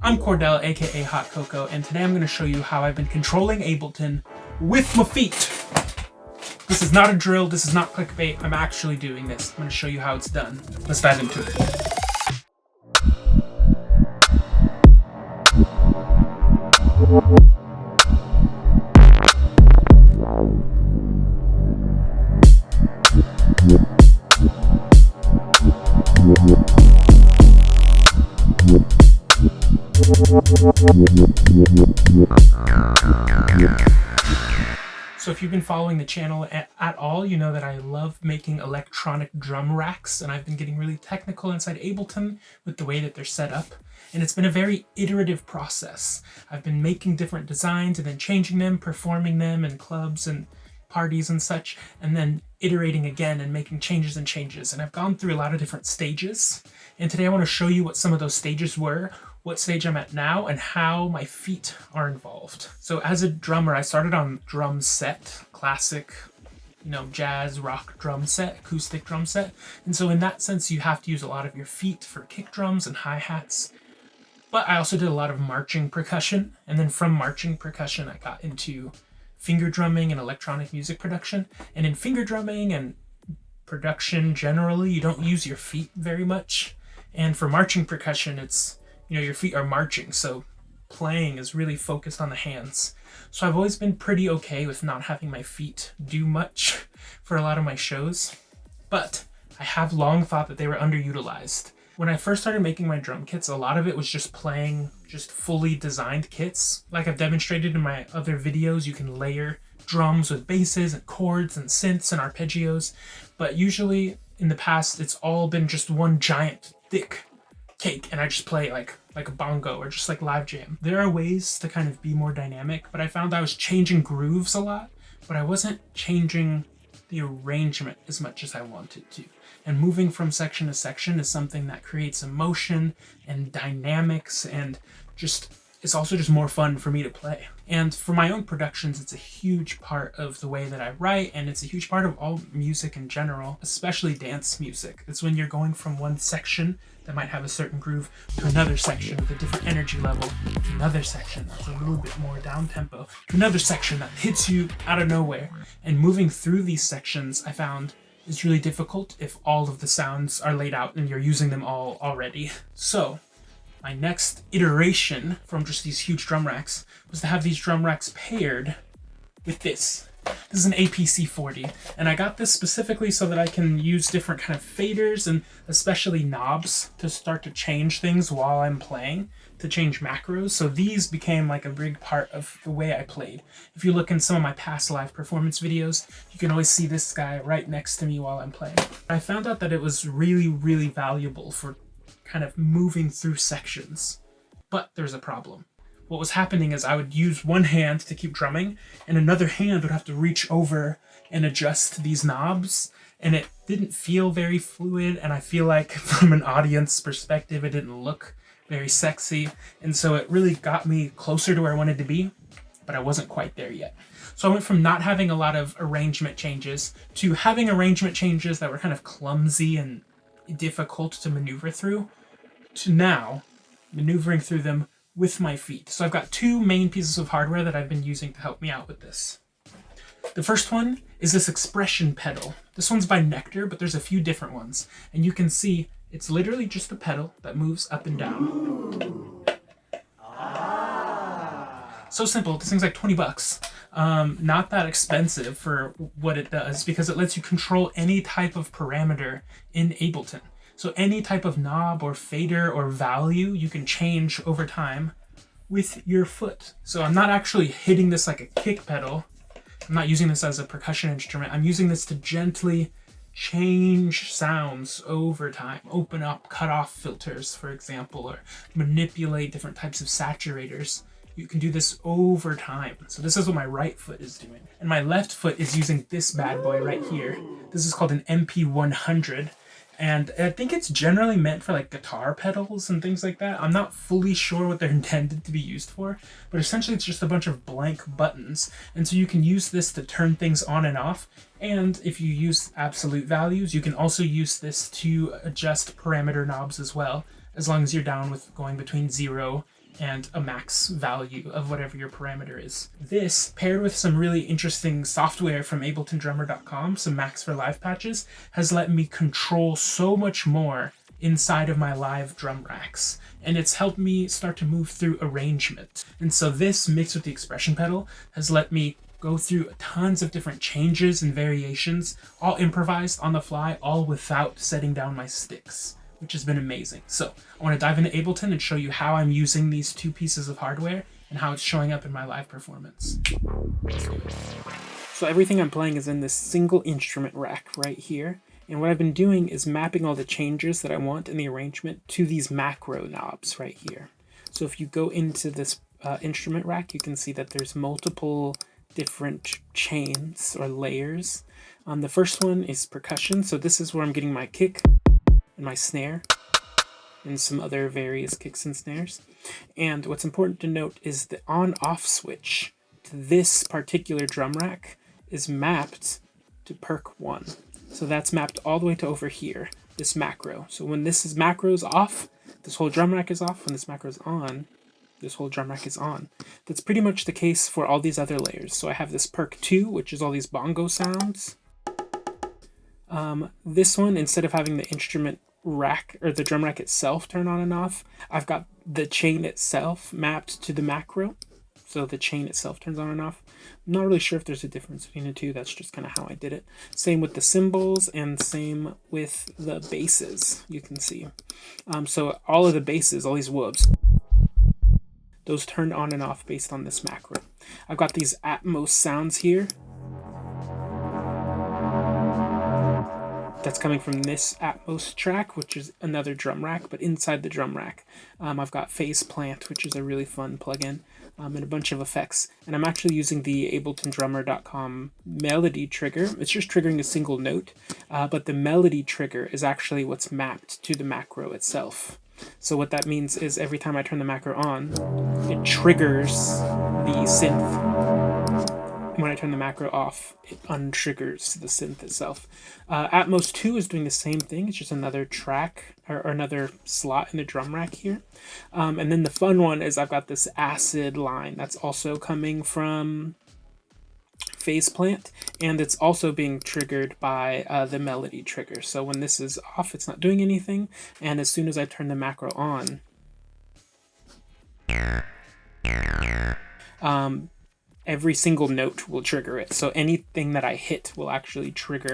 I'm Cordell, aka Hot Cocoa, and today I'm going to show you how I've been controlling Ableton with my feet. This is not a drill, this is not clickbait, I'm actually doing this. I'm going to show you how it's done. Let's dive into it. So if you've been following the channel at all, you know that I love making electronic drum racks, and I've been getting really technical inside Ableton with the way that they're set up. And it's been a very iterative process. I've been making different designs and then changing them, performing them in clubs and parties and such, and then iterating again and making changes and changes. And I've gone through a lot of different stages. And today I want to show you what some of those stages were, what stage I'm at now, and how my feet are involved. So as a drummer, I started on drum set, classic, jazz, rock drum set, acoustic drum set. And so in that sense, you have to use a lot of your feet for kick drums and hi-hats. But I also did a lot of marching percussion. And then from marching percussion, I got into finger drumming and electronic music production. And in finger drumming and production generally, you don't use your feet very much. And for marching percussion, it's your feet are marching, so playing is really focused on the hands. So I've always been pretty okay with not having my feet do much for a lot of my shows, but I have long thought that they were underutilized. When I first started making my drum kits, a lot of it was just playing just fully designed kits. Like I've demonstrated in my other videos, you can layer drums with basses and chords and synths and arpeggios, but usually in the past, it's all been just one giant, thick cake, and I just play like a bongo or just like live jam. There are ways to kind of be more dynamic, but I found I was changing grooves a lot, but I wasn't changing the arrangement as much as I wanted to. And moving from section to section is something that creates emotion and dynamics, and it's also just more fun for me to play. And for my own productions, it's a huge part of the way that I write, and it's a huge part of all music in general, especially dance music. It's when you're going from one section that might have a certain groove to another section with a different energy level, to another section that's a little bit more down-tempo, to another section that hits you out of nowhere. And moving through these sections, I found is really difficult if all of the sounds are laid out and you're using them all already. So my next iteration from just these huge drum racks was to have these drum racks paired with this. This is an APC40, and I got this specifically so that I can use different kind of faders and especially knobs to start to change things while I'm playing, to change macros. So these became like a big part of the way I played. If you look in some of my past live performance videos, you can always see this guy right next to me while I'm playing. I found out that it was really, really valuable for kind of moving through sections. But there's a problem. What was happening is I would use one hand to keep drumming, and another hand would have to reach over and adjust these knobs, and it didn't feel very fluid, and I feel like from an audience perspective, it didn't look very sexy, and so it really got me closer to where I wanted to be, but I wasn't quite there yet. So I went from not having a lot of arrangement changes to having arrangement changes that were kind of clumsy and difficult to maneuver through, to now maneuvering through them with my feet. So I've got two main pieces of hardware that I've been using to help me out with this. The first one is this expression pedal. This one's by Nectar, but there's a few different ones. And you can see it's literally just a pedal that moves up and down. So simple. This thing's like 20 bucks. Not that expensive for what it does, because it lets you control any type of parameter in Ableton. So any type of knob or fader or value you can change over time with your foot. So I'm not actually hitting this like a kick pedal. I'm not using this as a percussion instrument. I'm using this to gently change sounds over time. Open up cutoff filters, for example, or manipulate different types of saturators. You can do this over time. So this is what my right foot is doing. And my left foot is using this bad boy right here. This is called an MP100. And I think it's generally meant for like guitar pedals and things like that. I'm not fully sure what they're intended to be used for, but essentially it's just a bunch of blank buttons. And so you can use this to turn things on and off. And if you use absolute values, you can also use this to adjust parameter knobs as well, as long as you're down with going between 0 and a max value of whatever your parameter is. This, paired with some really interesting software from AbletonDrummer.com, some Max for Live patches, has let me control so much more inside of my live drum racks. And it's helped me start to move through arrangement. And so this, mixed with the expression pedal, has let me go through tons of different changes and variations, all improvised on the fly, all without setting down my sticks, which has been amazing. So I want to dive into Ableton and show you how I'm using these two pieces of hardware and how it's showing up in my live performance. So everything I'm playing is in this single instrument rack right here. And what I've been doing is mapping all the changes that I want in the arrangement to these macro knobs right here. So if you go into this instrument rack, you can see that there's multiple different chains or layers. The first one is percussion. So this is where I'm getting my kick and my snare and some other various kicks and snares. And what's important to note is the on-off switch to this particular drum rack is mapped to perk 1. So that's mapped all the way to over here, this macro. So when this macro is off, this whole drum rack is off. When this macro is on, this whole drum rack is on. That's pretty much the case for all these other layers. So I have this perk 2, which is all these bongo sounds. This one, instead of having the instrument rack or the drum rack itself turn on and off, I've got the chain itself mapped to the macro. So the chain itself turns on and off. I'm not really sure if there's a difference between the two. That's just kind of how I did it. Same with the cymbals and same with the basses, you can see. So all of the basses, all these whoops, those turned on and off based on this macro. I've got these Atmos sounds here. That's coming from this Atmos track, which is another drum rack, but inside the drum rack, I've got Phase Plant, which is a really fun plugin, and a bunch of effects. And I'm actually using the AbletonDrummer.com melody trigger. It's just triggering a single note, but the melody trigger is actually what's mapped to the macro itself. So what that means is every time I turn the macro on, it triggers the synth. When I turn the macro off, it untriggers the synth itself. Atmos 2 is doing the same thing. It's just another track or another slot in the drum rack here. And then the fun one is I've got this acid line that's also coming from Phase Plant, and it's also being triggered by the melody trigger. So when this is off, it's not doing anything, and as soon as I turn the macro on, every single note will trigger it. So anything that I hit will actually trigger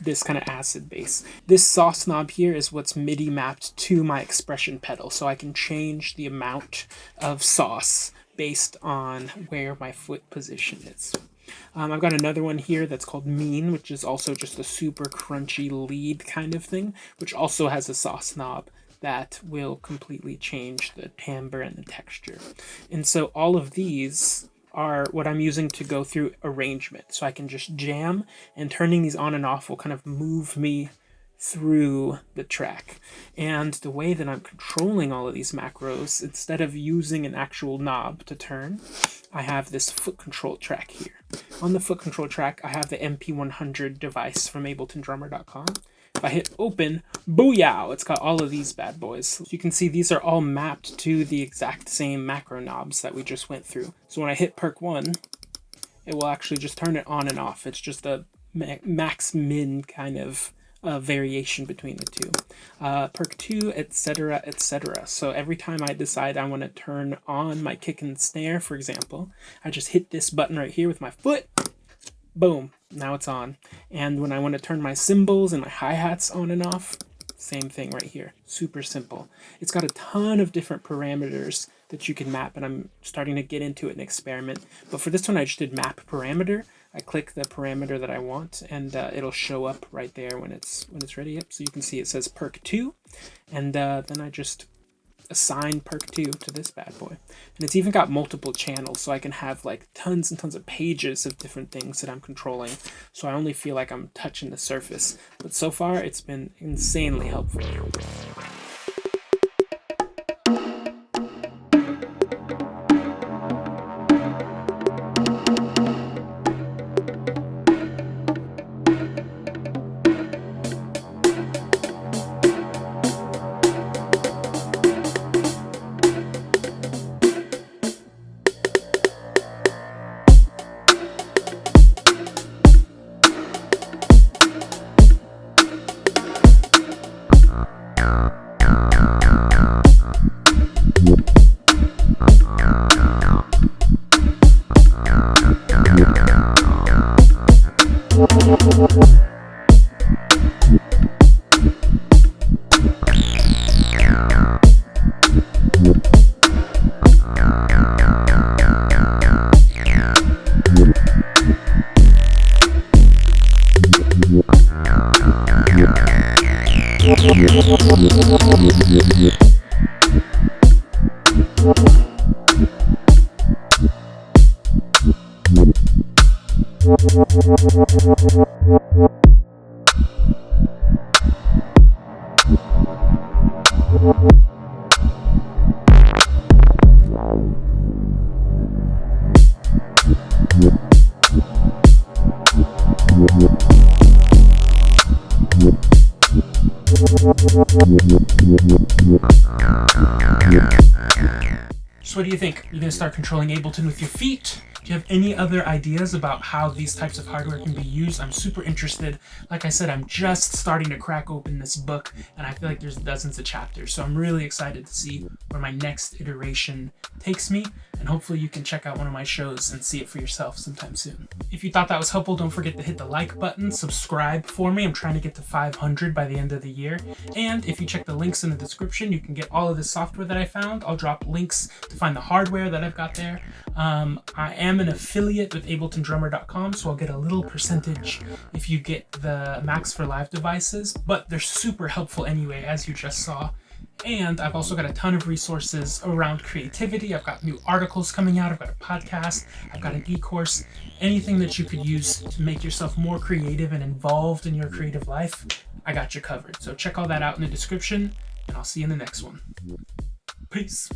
this kind of acid bass. This sauce knob here is what's MIDI mapped to my expression pedal, so I can change the amount of sauce based on where my foot position is. I've got another one here that's called Mean, which is also just a super crunchy lead kind of thing, which also has a sauce knob that will completely change the timbre and the texture. And so all of these are what I'm using to go through arrangement. So I can just jam, and turning these on and off will kind of move me through the track. And the way that I'm controlling all of these macros, instead of using an actual knob to turn, I have this foot control track here. On the foot control track, I have the MP100 device from AbletonDrummer.com. If I hit open, booyah, it's got all of these bad boys. So you can see these are all mapped to the exact same macro knobs that we just went through. So when I hit perk 1, it will actually just turn it on and off. It's just a max-min kind of variation between the two. Perk 2, etc., etc. So every time I decide I want to turn on my kick and snare, for example, I just hit this button right here with my foot. Boom, now it's on. And when I want to turn my cymbals and my hi-hats on and off, same thing right here. Super simple. It's got a ton of different parameters that you can map, and I'm starting to get into it and experiment. But for this one, I just did map parameter. I click the parameter that I want, and it'll show up right there when it's ready. Yep, so you can see it says perk 2, and then I just assign perk 2 to this bad boy. And it's even got multiple channels, so I can have like tons and tons of pages of different things that I'm controlling, so I only feel like I'm touching the surface. But so far, it's been insanely helpful. So what do you think? You're gonna start controlling Ableton with your feet? Do you have any other ideas about how these types of hardware can be used? I'm super interested. Like I said, I'm just starting to crack open this book, and I feel like there's dozens of chapters. So I'm really excited to see where my next iteration takes me, and hopefully you can check out one of my shows and see it for yourself sometime soon. If you thought that was helpful, don't forget to hit the like button, subscribe for me. I'm trying to get to 500 by the end of the year. And if you check the links in the description, you can get all of the software that I found. I'll drop links to find the hardware that I've got there. I am an affiliate with AbletonDrummer.com, so I'll get a little percentage if you get the Max for Live devices, but they're super helpful anyway, as you just saw. And I've also got a ton of resources around creativity. I've got new articles coming out. I've got a podcast. I've got an e-course. Anything that you could use to make yourself more creative and involved in your creative life, I got you covered. So check all that out in the description, and I'll see you in the next one. Peace.